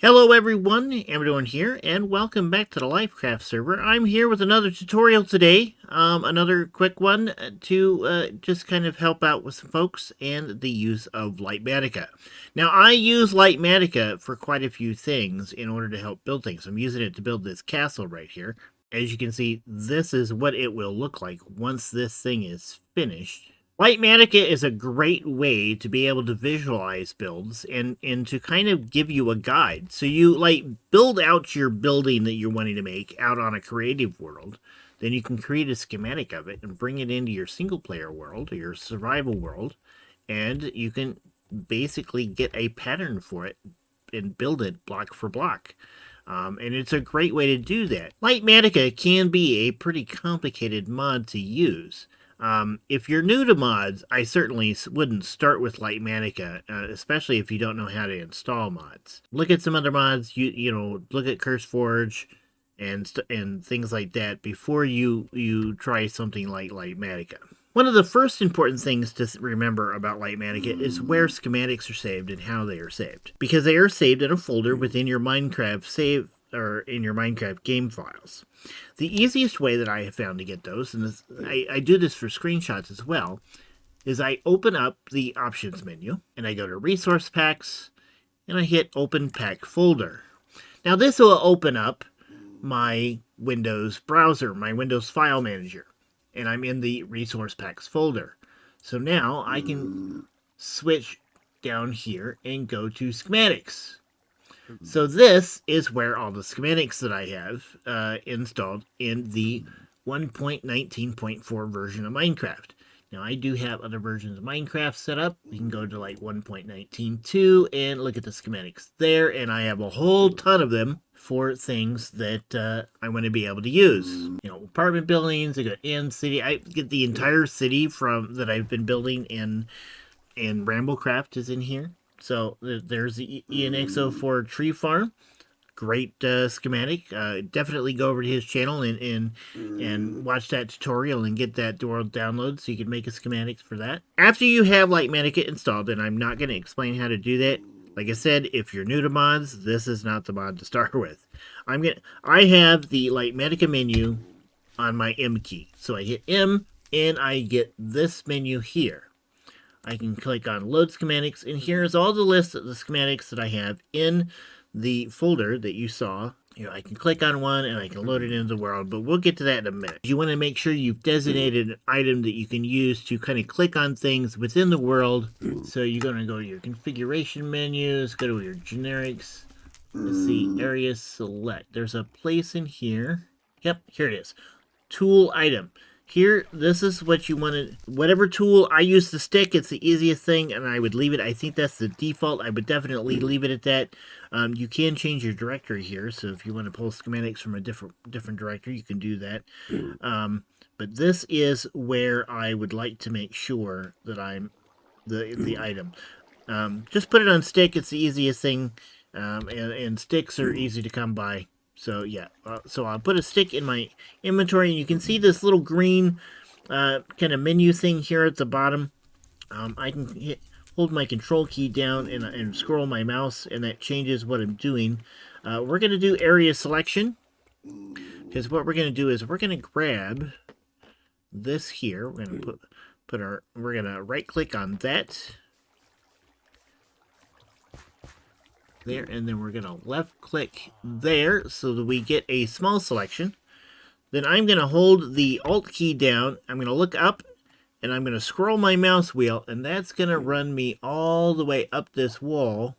Hello everyone, Amradorn here, and welcome back to the Lyfcraft server. I'm here with another tutorial today, another quick one to just kind of help out with some folks and the use of Litematica. Now, I use Litematica for quite a few things in order to help build things. I'm using it to build this castle right here. As you can see, this is what it will look like once this thing is finished. Litematica is a great way to be able to visualize builds and to kind of give you a guide. So you build out your building that you're wanting to make out on a creative world. Then you can create a schematic of it and bring it into your single player world or your survival world. And you can basically get a pattern for it and build it block for block. And it's a great way to do that. Litematica can be a pretty complicated mod to use. If you're new to mods, I certainly wouldn't start with Litematica, especially if you don't know how to install mods. Look at some other mods, you know, look at CurseForge and things like that before you try something like Litematica. One of the first important things to remember about Litematica is where schematics are saved and how they are saved, because they are saved in a folder within your Minecraft save or in your Minecraft game files. The easiest way that I have found to get those, and I do this for screenshots as well, is I open up the options menu and I go to resource packs and I hit open pack folder. Now this will open up my Windows browser, my Windows file manager, and I'm in the resource packs folder. So now I can switch down here and go to schematics. So this is where all the schematics that I have installed in the 1.19.4 version of Minecraft. Now I do have other versions of Minecraft set up. You can go to like 1.19.2 and look at the schematics there, and I have a whole ton of them for things that I want to be able to use. You know, apartment buildings, I got in city. I get the entire city from that I've been building in Ramblecraft is in here. So there's the ENX04 tree farm. Great schematic. Definitely go over to his channel and watch that tutorial and get that world download so you can make a schematic for that. After you have Litematica installed, and I'm not going to explain how to do that. Like I said, if you're new to mods, this is not the mod to start with. I have the Litematica menu on my M key. So I hit M and I get this menu here. I can click on load schematics, and here's all the list of the schematics that I have in the folder that you saw. You know, I can click on one and I can load it into the world, but we'll get to that in a minute. You want to make sure you've designated an item that you can use to kind of click on things within the world. So you're going to go to your configuration menus, go to your generics, let's see, area select. There's a place in here. Yep, here it is. Tool item. Here, this is what you wanted. Whatever tool I use the stick, it's the easiest thing, and I would leave it. I think that's the default. I would definitely leave it at that. You can change your directory here, so if you want to pull schematics from a different directory, you can do that. But this is where I would like to make sure that I'm the item. Just put it on stick. It's the easiest thing, and sticks are easy to come by. So yeah, so I'll put a stick in my inventory, and you can see this little green kind of menu thing here at the bottom. I can hold my control key down and scroll my mouse, and that changes what I'm doing. We're going to do area selection, because what we're going to do is we're going to grab this here. We're going to we're going to right click on that. There, and then we're going to left click there so that we get a small selection. Then I'm going to hold the Alt key down. I'm going to look up and I'm going to scroll my mouse wheel, and that's going to run me all the way up this wall.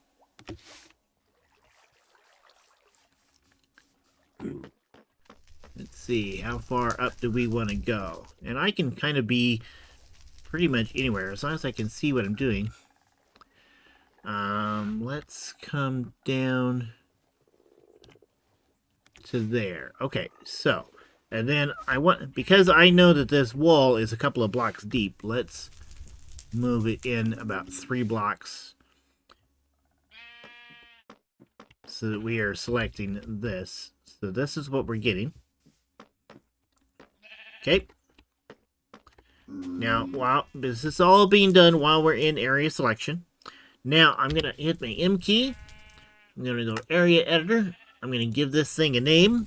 Let's see, how far up do we want to go? And I can kind of be pretty much anywhere as long as I can see what I'm doing. Let's come down to there. Okay, so, and then because I know that this wall is a couple of blocks deep, let's move it in about 3 blocks so that we are selecting this. So this is what we're getting. Okay. Now, while this is all being done while we're in area selection, now I'm going to hit my M key, I'm going to go area editor. I'm going to give this thing a name.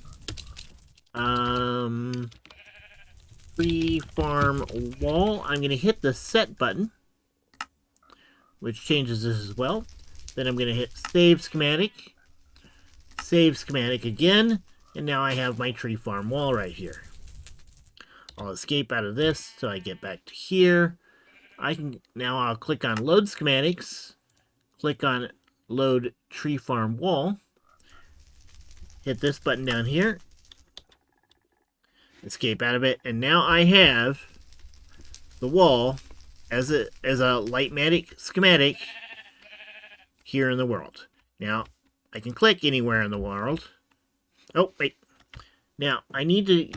Tree farm wall. I'm going to hit the set button, which changes this as well. Then I'm going to hit save schematic again, and now I have my tree farm wall right here. I'll escape out of this so I get back to here. I'll click on load schematics, click on load tree farm wall, hit this button down here, escape out of it, and now I have the wall as a Litematica schematic here in the world. Now I can click anywhere in the world. Oh wait, now I need to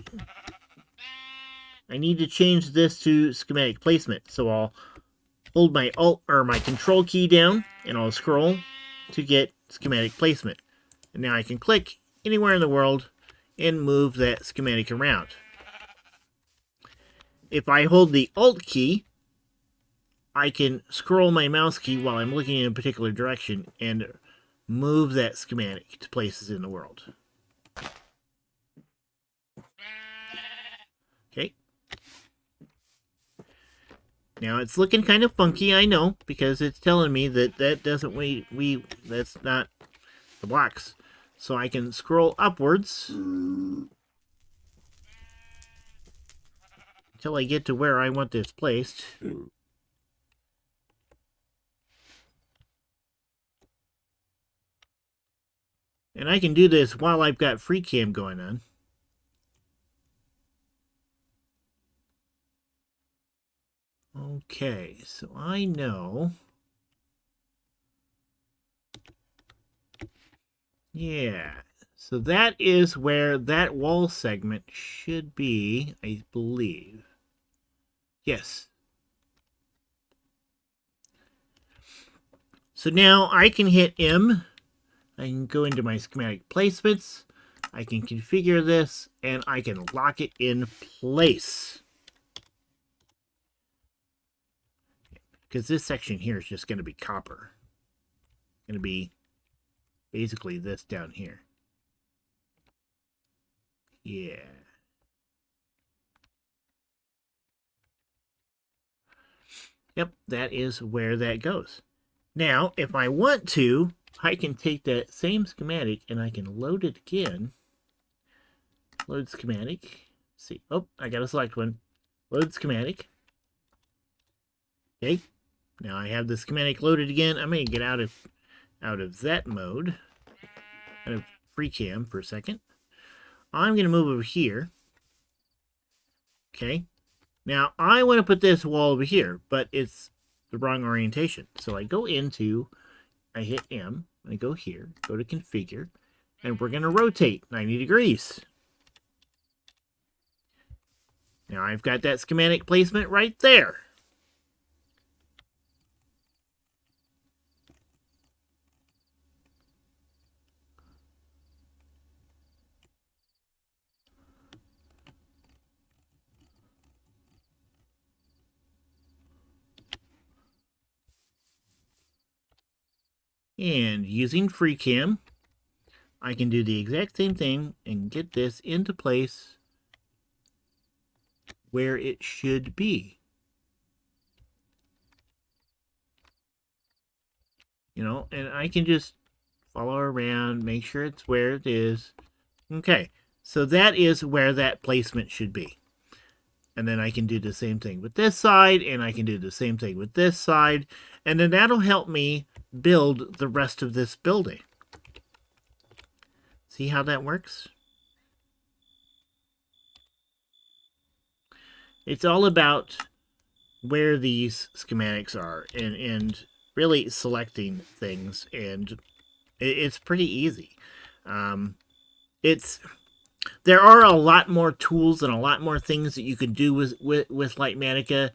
change this to schematic placement. So I'll hold my Alt or my Control key down, and I'll scroll to get schematic placement. And now I can click anywhere in the world and move that schematic around. If I hold the Alt key, I can scroll my mouse key while I'm looking in a particular direction and move that schematic to places in the world. Okay. Now it's looking kind of funky, I know, because it's telling me that that's not the blocks. So I can scroll upwards until I get to where I want this placed. And I can do this while I've got free cam going on. Okay, so I know. Yeah, so that is where that wall segment should be, I believe. Yes. So now I can hit M. I can go into my schematic placements. I can configure this, and I can lock it in place. Because this section here is just going to be copper. It's going to be basically this down here. Yeah. Yep, that is where that goes. Now, if I want to, I can take that same schematic and I can load it again. Load schematic. Let's see. Oh, I got to select one. Load schematic. Okay. Now I have the schematic loaded again. I'm going to get out of that mode, out of free cam for a second. I'm going to move over here. Okay. Now I want to put this wall over here, but it's the wrong orientation. So I go into, I hit M, I go here, go to configure, and we're going to rotate 90 degrees. Now I've got that schematic placement right there. And using FreeCam, I can do the exact same thing and get this into place where it should be. You know, and I can just follow around, make sure it's where it is. Okay, so that is where that placement should be. And then I can do the same thing with this side, and I can do the same thing with this side, and then that'll help me build the rest of this building. See how that works? It's all about where these schematics are and really selecting things, and it's pretty easy. There are a lot more tools and a lot more things that you can do with Litematica.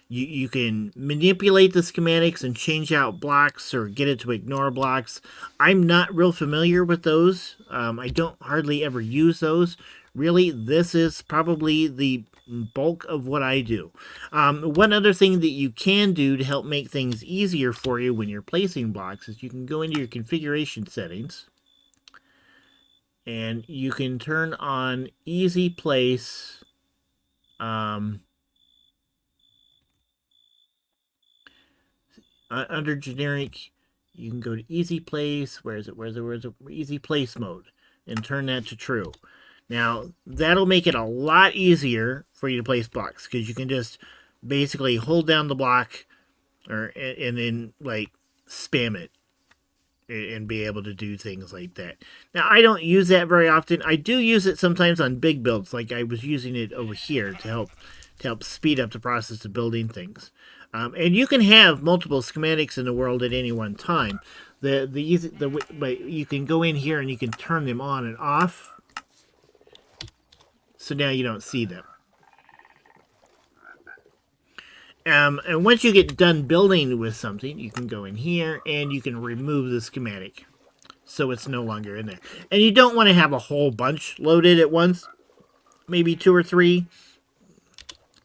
You can manipulate the schematics and change out blocks or get it to ignore blocks. I'm not real familiar with those. I don't hardly ever use those. Really, this is probably the bulk of what I do. One other thing that you can do to help make things easier for you when you're placing blocks is you can go into your configuration settings and you can turn on easy place. Under generic, you can go to easy place. Where's it? Easy place mode, and turn that to true. Now, that'll make it a lot easier for you to place blocks, because you can just basically hold down the block and then, like, spam it and be able to do things like that. Now, I don't use that very often. I do use it sometimes on big builds, like I was using it over here to help speed up the process of building things. And you can have multiple schematics in the world at any one time. But you can go in here and you can turn them on and off. So now you don't see them. And once you get done building with something, you can go in here and you can remove the schematic. So it's no longer in there. And you don't want to have a whole bunch loaded at once. Maybe 2 or 3.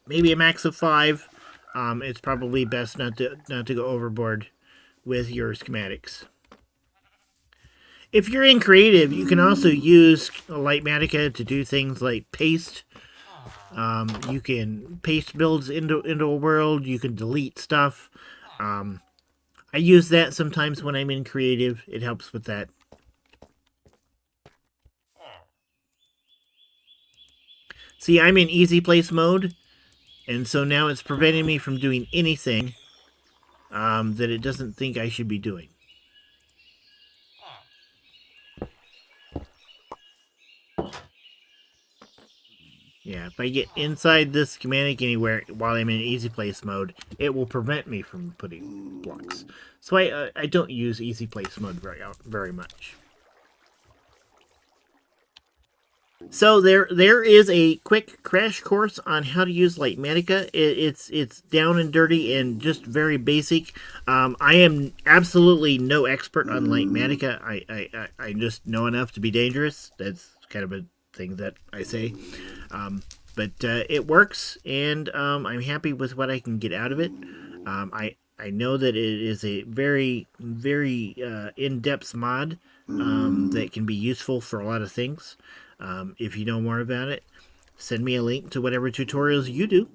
Maybe a max of 5. It's probably best not to go overboard with your schematics. If you're in creative, you can also use Litematica to do things like paste. You can paste builds into a world. You can delete stuff. I use that sometimes when I'm in creative. It helps with that. See, I'm in easy place mode. And so now it's preventing me from doing anything that it doesn't think I should be doing. Yeah, if I get inside this schematic anywhere while I'm in easy place mode, it will prevent me from putting blocks. So I don't use easy place mode very much. So there is a quick crash course on how to use Litematica. It's down and dirty and just very basic. I am absolutely no expert on Litematica. I just know enough to be dangerous. That's kind of a thing that I say. But it works, and I'm happy with what I can get out of it. I know that it is a very, very in-depth mod that can be useful for a lot of things. If you know more about it, send me a link to whatever tutorials you do,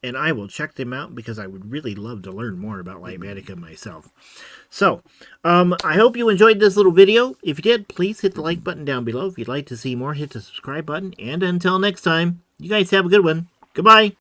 and I will check them out because I would really love to learn more about Litematica myself. So, I hope you enjoyed this little video. If you did, please hit the like button down below. If you'd like to see more, hit the subscribe button. And until next time, you guys have a good one. Goodbye.